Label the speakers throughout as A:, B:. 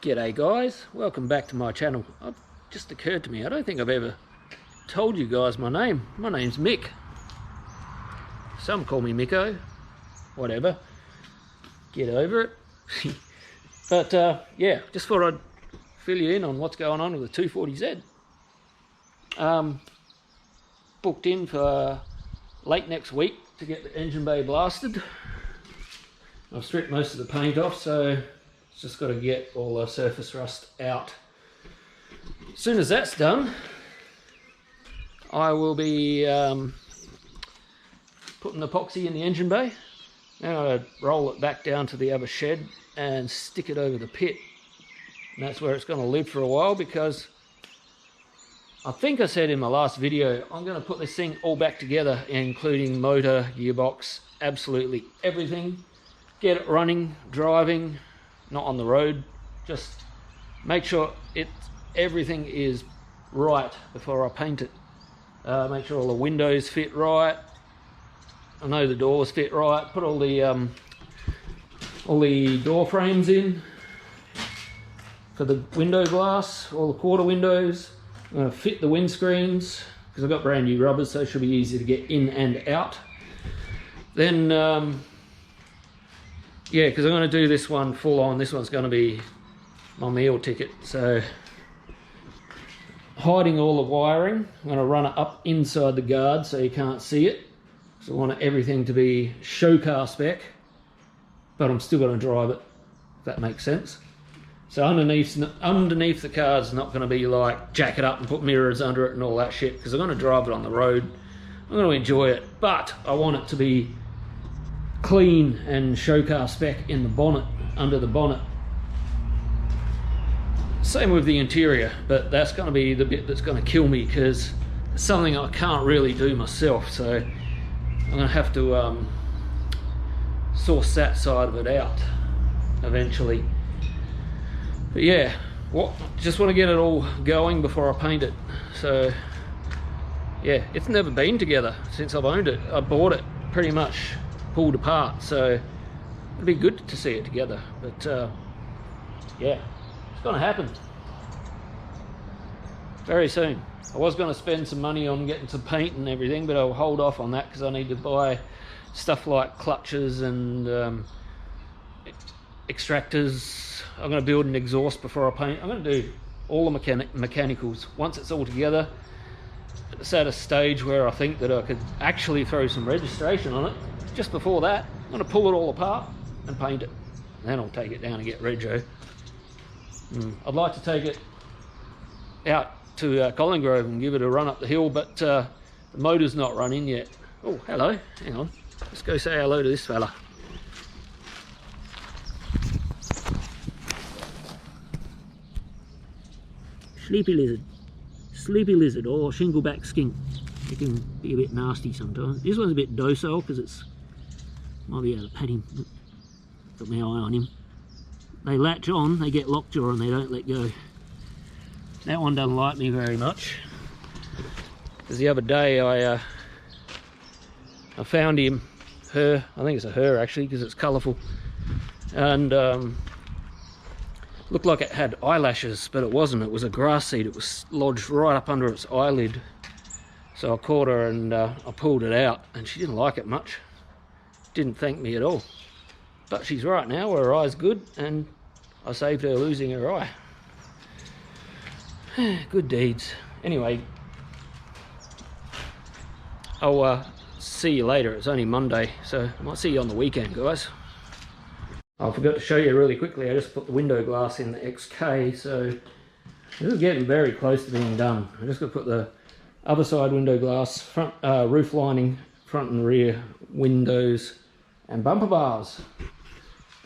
A: G'day guys, welcome back to my channel. It just occurred to me, I don't think I've ever told you guys my name. My name's Mick. Some call me Micko, whatever. Get over it. But yeah, just thought I'd fill you in on what's going on with the 240Z. Booked in for late next week to get the engine bay blasted. I've stripped most of the paint off, so it's just got to get all the surface rust out. As soon as that's done, I will be putting epoxy in the engine bay. Then I'll roll it back down to the other shed and stick it over the pit. And that's where it's going to live for a while, because I think I said in my last video, I'm going to put this thing all back together, including motor, gearbox, absolutely everything. Get it running, driving, not on the road. Just make sure everything is right before I paint it. Make sure all the windows fit right. I know the doors fit right. Put all the door frames in for the window glass, all the quarter windows. I'm going to fit the windscreens because I've got brand new rubbers, so it should be easy to get in and out. Then yeah, because I'm going to do this one full on. This one's going to be my meal ticket. So hiding all the wiring, I'm going to run it up inside the guard so you can't see it. So I want everything to be show car spec, but I'm still going to drive it, if that makes sense. So underneath the car's not going to be like jack it up and put mirrors under it and all that shit, because I'm going to drive it on the road. I'm going to enjoy it, but I want it to be clean and show car spec in the bonnet, under the bonnet. Same with the interior, but that's going to be the bit that's going to kill me, because it's something I can't really do myself, so I'm going to have to source that side of it out eventually. But yeah, just want to get it all going before I paint it. So yeah, it's never been together since I've owned it. I bought it pretty much pulled apart, so it'd be good to see it together. But yeah, it's gonna happen very soon. I was going to spend some money on getting some paint and everything, but I'll hold off on that because I need to buy stuff like clutches and extractors. I'm going to build an exhaust before I paint. I'm going to do all the mechanicals. Once it's all together, it's at a stage where I think that I could actually throw some registration on it. Just before that, I'm going to pull it all apart and paint it. And then I'll take it down and get rego. I'd like to take it out to Collinggrove and give it a run up the hill, but the motor's not running yet. Oh, hello. Hang on. Let's go say hello to this fella. Sleepy lizard or shingleback skink. It can be a bit nasty sometimes. This one's a bit docile because it's might be able to pat him. Got my eye on him. They latch on, they get lockjaw and they don't let go. That one doesn't like me very much, because the other day I found I think it's a her actually, because it's colourful, and looked like it had eyelashes, but it wasn't. It was a grass seed. It was lodged right up under its eyelid. So I caught her and I pulled it out, and she didn't like it much. Didn't thank me at all. But she's right now, her eye's good, and I saved her losing her eye. Good deeds. Anyway, I'll see you later. It's only Monday, so I might see you on the weekend, guys. I forgot to show you really quickly. I just put the window glass in the XK, so this is getting very close to being done. I just got to put the other side window glass, front roof lining, front and rear windows, and bumper bars,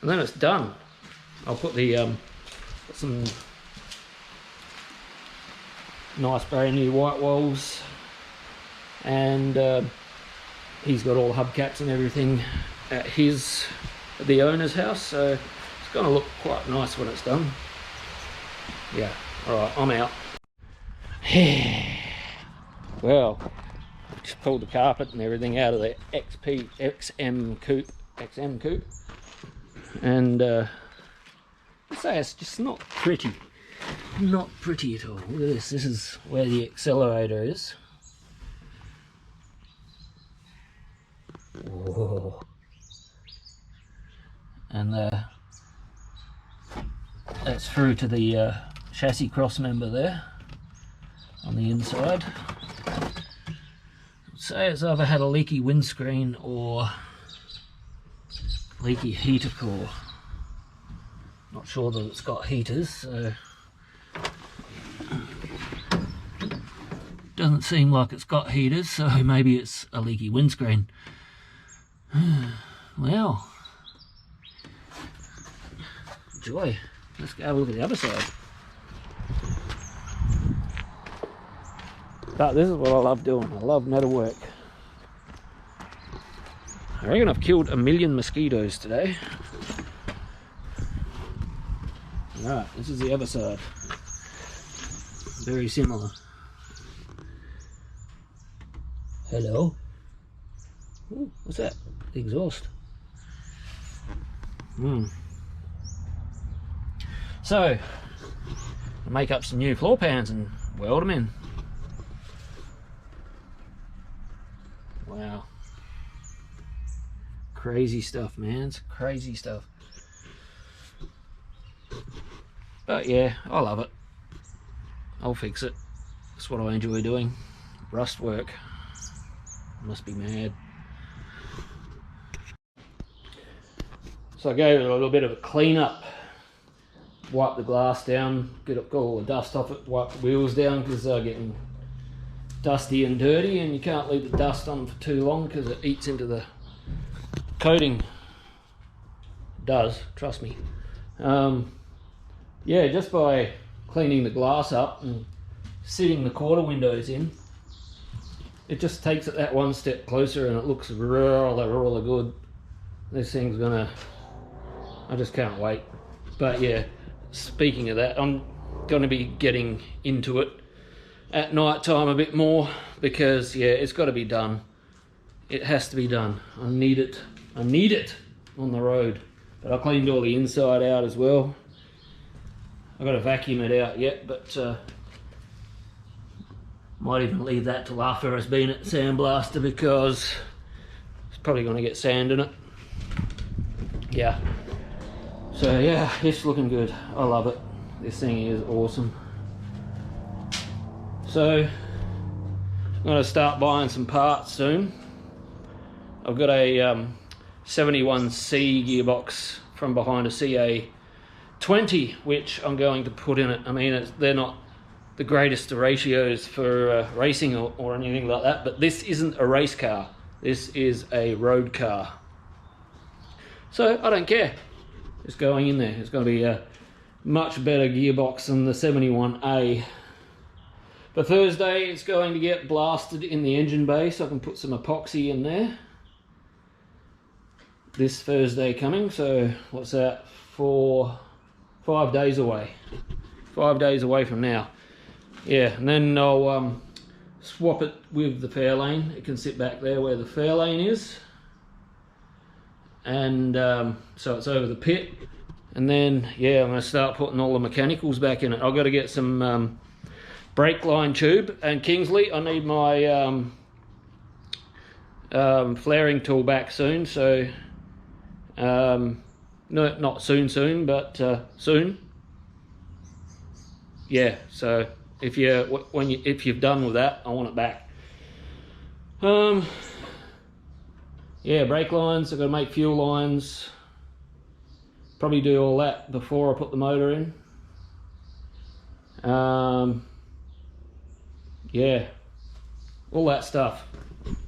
A: and then it's done. I'll put the some nice brand new white walls, and he's got all the hubcaps and everything at the owner's house, so it's going to look quite nice when it's done. Yeah, alright, I'm out. Well, just pulled the carpet and everything out of the XM coupe, and So it's just not pretty. Not pretty at all. Look at this. This is where the accelerator is. Whoa. And that's through to the chassis cross member there on the inside. Say it's either had a leaky windscreen or leaky heater core. Not sure that it's got heaters, so doesn't seem like it's got heaters, so maybe it's a leaky windscreen. Well, joy. Let's go have a look at the other side. But this is what I love doing. I love metalwork. I reckon I've killed 1 million mosquitoes today. Alright, this is the other side. Very similar. Hello? Ooh, what's that? The exhaust. So, I'll make up some new floor pans and weld them in. Wow. Crazy stuff, man. It's crazy stuff. But yeah, I love it. I'll fix it. That's what I enjoy doing. Rust work. Must be mad. So I gave it a little bit of a clean up. Wipe the glass down, got all the dust off it, wipe the wheels down because they're getting dusty and dirty, and you can't leave the dust on them for too long because it eats into the coating. It does, trust me. Yeah, just by cleaning the glass up and sitting the quarter windows in, it just takes it that one step closer, and it looks really good. This thing's gonna, I just can't wait. But yeah, speaking of that, I'm going to be getting into it at night time a bit more because yeah, it's got to be done. It has to be done. I need it on the road. But I cleaned all the inside out as well. I've got to vacuum it out yet, but might even leave that till after it's been at Sandblaster because it's probably going to get sand in it. Yeah. So yeah, it's looking good. I love it. This thing is awesome. So I'm going to start buying some parts soon. I've got a 71C gearbox from behind a CA20, which I'm going to put in it. I mean, they're not the greatest ratios for racing or anything like that, but this isn't a race car. This is a road car. So I don't care. It's going in there. It's going to be a much better gearbox than the 71A. For Thursday, it's going to get blasted in the engine bay, so I can put some epoxy in there. This Thursday coming, so what's that? 5 days away. 5 days away from now. Yeah, and then I'll swap it with the Fairlane. It can sit back there where the Fairlane is. And so it's over the pit, and then yeah, I'm going to start putting all the mechanicals back in it. I've got to get some brake line tube, and Kingsley, I need my flaring tool back soon, so no, not soon, but soon. Yeah, so if you've done with that, I want it back. Yeah, brake lines, I've got to make fuel lines. Probably do all that before I put the motor in. Yeah, all that stuff.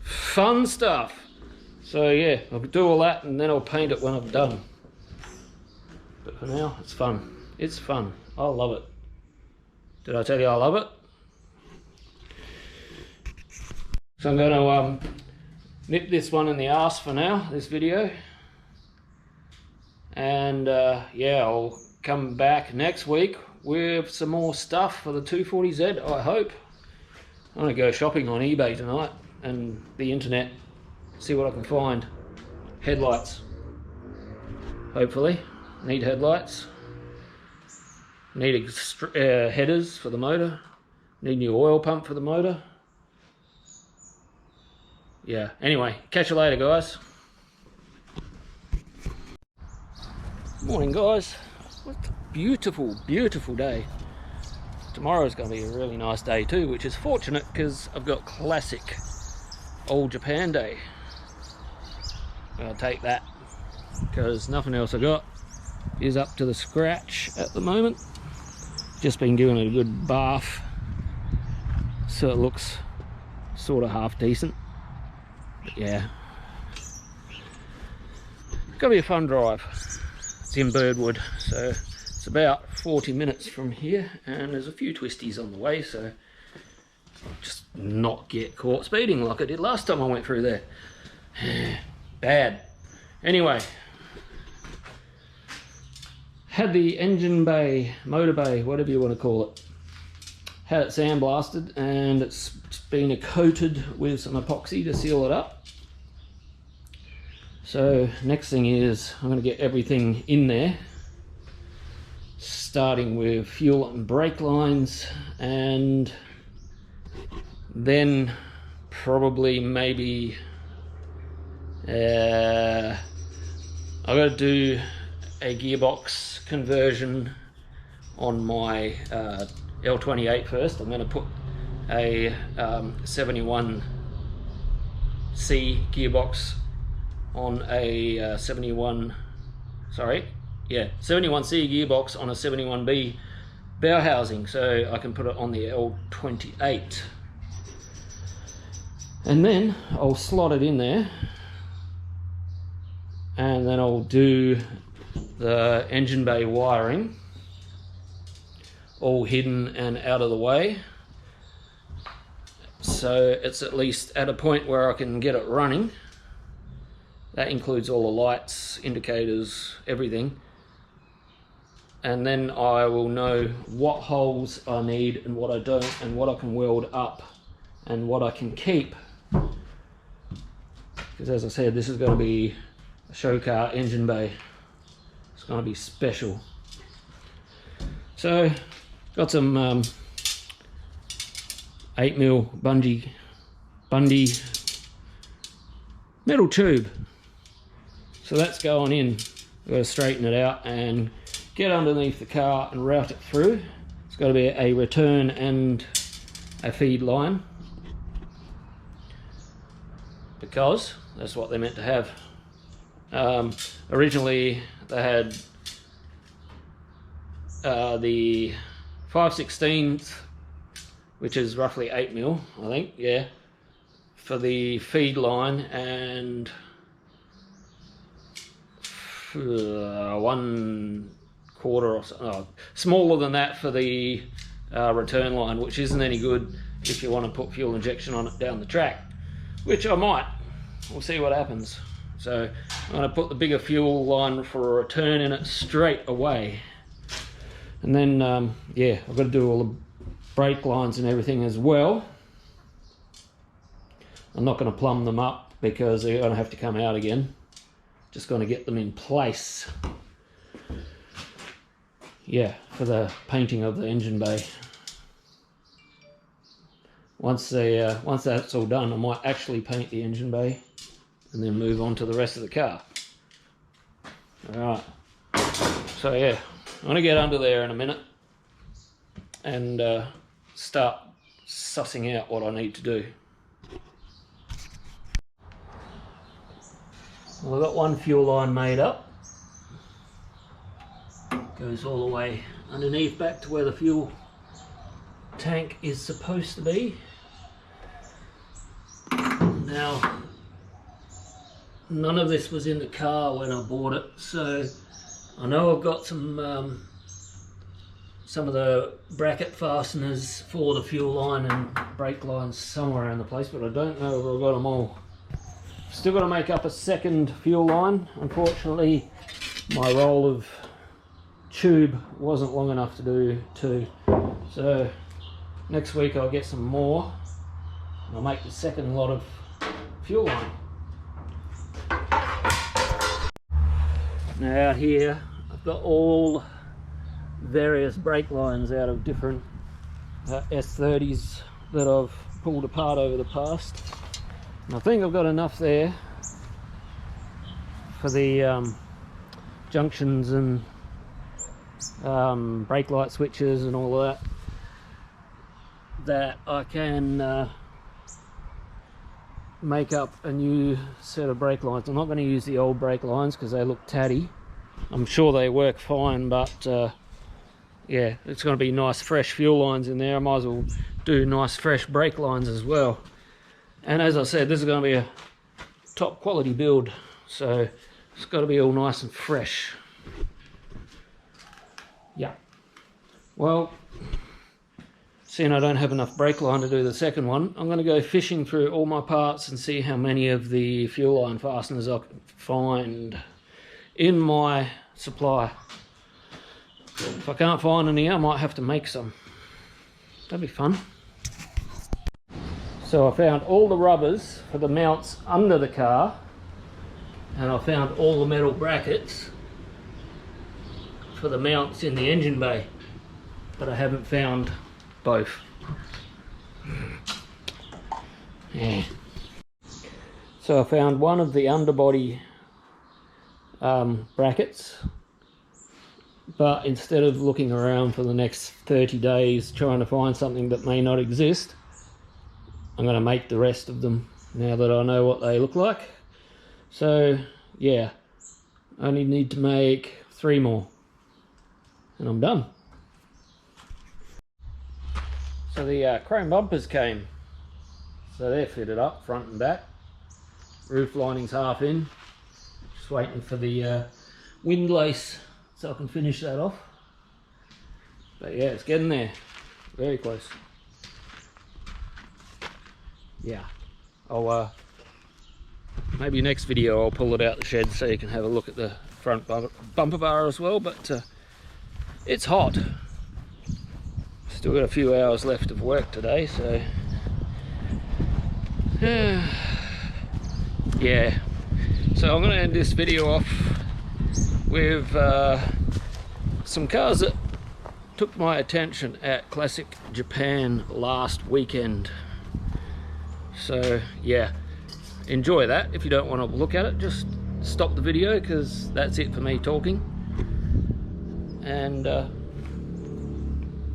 A: Fun stuff. So yeah, I'll do all that and then I'll paint it when I'm done. But for now, it's fun. It's fun. I love it. Did I tell you I love it? So I'm going to nip this one in the arse for now, this video. And yeah, I'll come back next week with some more stuff for the 240Z, I hope. I'm going to go shopping on eBay tonight and the internet, see what I can find. Headlights. Hopefully. Need headlights. Need headers for the motor. Need new oil pump for the motor. Yeah, anyway, catch you later, guys. Morning, guys. What a beautiful, beautiful day. Tomorrow's going to be a really nice day too, which is fortunate because I've got classic old Japan Day. I'll take that because nothing else I got is up to the scratch at the moment. Just been given a good bath, so it looks sort of half decent. But yeah, gonna be a fun drive. It's in Birdwood, so it's about 40 minutes from here, and there's a few twisties on the way, so I'll just not get caught speeding like I did last time I went through there. Bad. Anyway, had the engine bay, motor bay, whatever you want to call it, had it sandblasted, and it's been coated with some epoxy to seal it up. So next thing is I'm going to get everything in there, starting with fuel and brake lines, and then probably maybe I've got to do a gearbox conversion on my L28 first. I'm going to put a 71C gearbox on a 71C gearbox on a 71B bow housing, so I can put it on the L28, and then I'll slot it in there, and then I'll do the engine bay wiring all hidden and out of the way, so it's at least at a point where I can get it running. That includes all the lights, indicators, everything. And then I will know what holes I need and what I don't, and what I can weld up and what I can keep. Because as I said, this is going to be a show car engine bay. It's going to be special. So, got some 8mm Bundy metal tube. So that's going in. We've got to straighten it out and get underneath the car and route it through. It's got to be a return and a feed line, because that's what they're meant to have. Originally they had the 5/16, which is roughly 8mm, I think, yeah, for the feed line, and 1/4 or so, smaller than that for the return line, which isn't any good if you want to put fuel injection on it down the track, which I might. We'll see what happens. So I'm going to put the bigger fuel line for a return in it straight away, and then yeah, I've got to do all the brake lines and everything as well. I'm not going to plumb them up because they're going to have to come out again. Just going to get them in place, yeah, for the painting of the engine bay. Once that's all done, I might actually paint the engine bay and then move on to the rest of the car. Alright, so yeah, I'm going to get under there in a minute and start sussing out what I need to do. Well, I've got one fuel line made up. Goes all the way underneath back to where the fuel tank is supposed to be. Now, none of this was in the car when I bought it, so I know I've got some of the bracket fasteners for the fuel line and brake lines somewhere around the place, but I don't know if I've got them all. Still got to make up a second fuel line. Unfortunately, my roll of tube wasn't long enough to do two. So next week I'll get some more. I'll make the second lot of fuel line. Now out here I've got all various brake lines out of different S30s that I've pulled apart over the past. And I think I've got enough there for the junctions and brake light switches and all of that I can make up a new set of brake lines. I'm not going to use the old brake lines because they look tatty. I'm sure they work fine, but yeah, it's going to be nice fresh fuel lines in there. I might as well do nice fresh brake lines as well. And as I said, this is going to be a top quality build, so it's got to be all nice and fresh. Yeah. Well, seeing I don't have enough brake line to do the second one, I'm going to go fishing through all my parts and see how many of the fuel line fasteners I can find in my supply. If I can't find any, I might have to make some. That'd be fun. So I found all the rubbers for the mounts under the car, and I found all the metal brackets for the mounts in the engine bay, but I haven't found both. Yeah. So I found one of the underbody brackets, but instead of looking around for the next 30 days trying to find something that may not exist, I'm going to make the rest of them now that I know what they look like. So yeah, I only need to make 3 more and I'm done. So the chrome bumpers came, so they're fitted up front and back. Roof lining's half in, just waiting for the wind lace so I can finish that off. But yeah, it's getting there, very close. Yeah, I'll maybe next video I'll pull it out the shed so you can have a look at the front bumper bar as well. But it's hot. Still got a few hours left of work today, so yeah. So I'm going to end this video off with some cars that took my attention at Classic Japan last weekend. So yeah, enjoy that. If you don't want to look at it, just stop the video, because that's it for me talking. And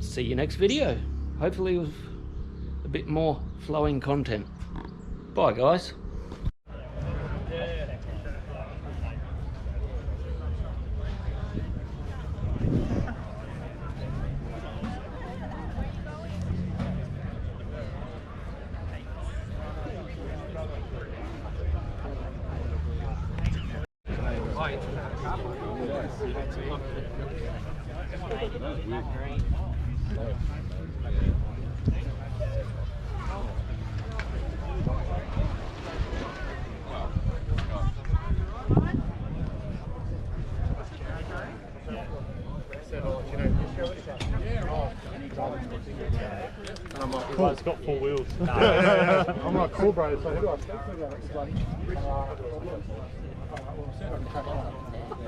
A: see you next video, hopefully with a bit more flowing content. Bye guys.
B: Cool. It's got 4 wheels. I'm like, cool, bro. So who do I speak to about explaining?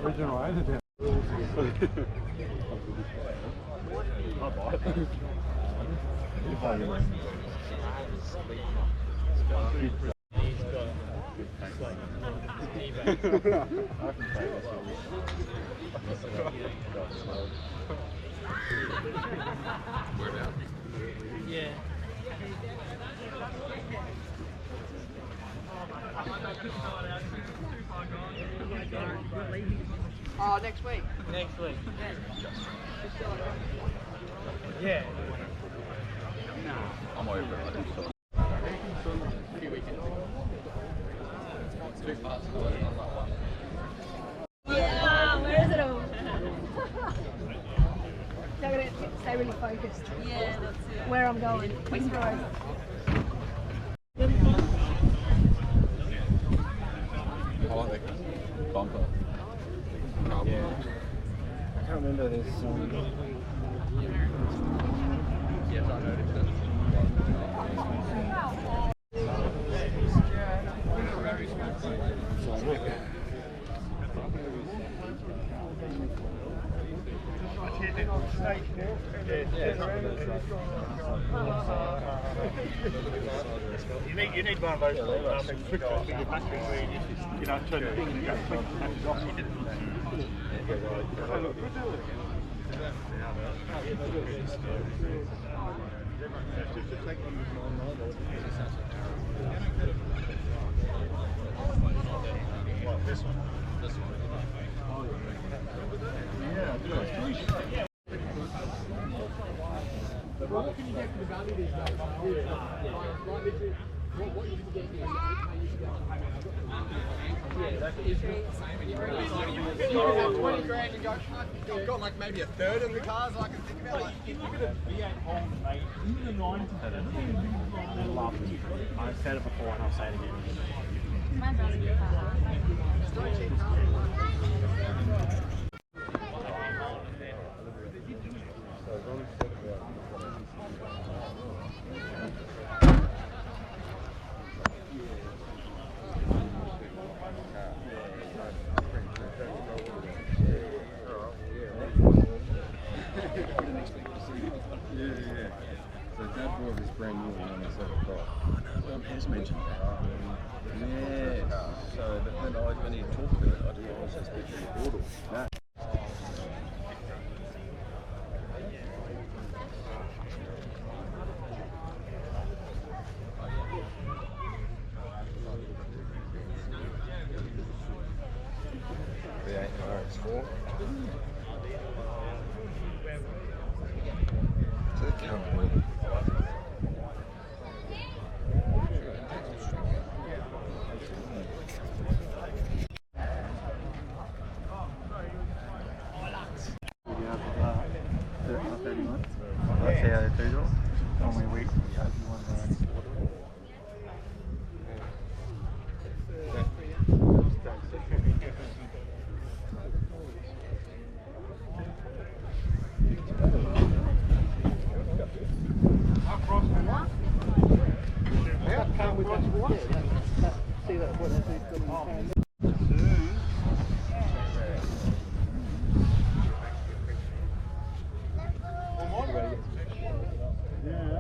B: Original owner down.
A: Yeah.
C: Oh, next week.
A: Next week.
C: Yeah.
A: No.
D: I'm over it. I think so.
E: Yeah, where is it all? They're going to stay really focused.
F: Yeah, that's it.
E: Where I'm going. West Road.
D: I like that bumper.
B: Yeah. I can't remember this.
D: Yes, I noticed it.
B: So, You need one of those quick ones with your battery where you know, turn the thing and go quick and batteries off. You didn't. This one. Yeah,
F: What can you get for the value these days? What you can get here? Yeah, that's the same. You have 20 grand and go, I've got like maybe a third of the cars I can think about. Like,
B: look at the V8 Holden, mate. In the 90s, I love it. I've said it before and I'll say it again.
E: Mine's not a good car.
D: So that board is brand new and it's over top. Oh, no, has mentioned that. Yeah. So when he talked to it, I didn't know it was a special board. No. RX4. So they can't win. That's how they do it. Only week.
B: Yeah.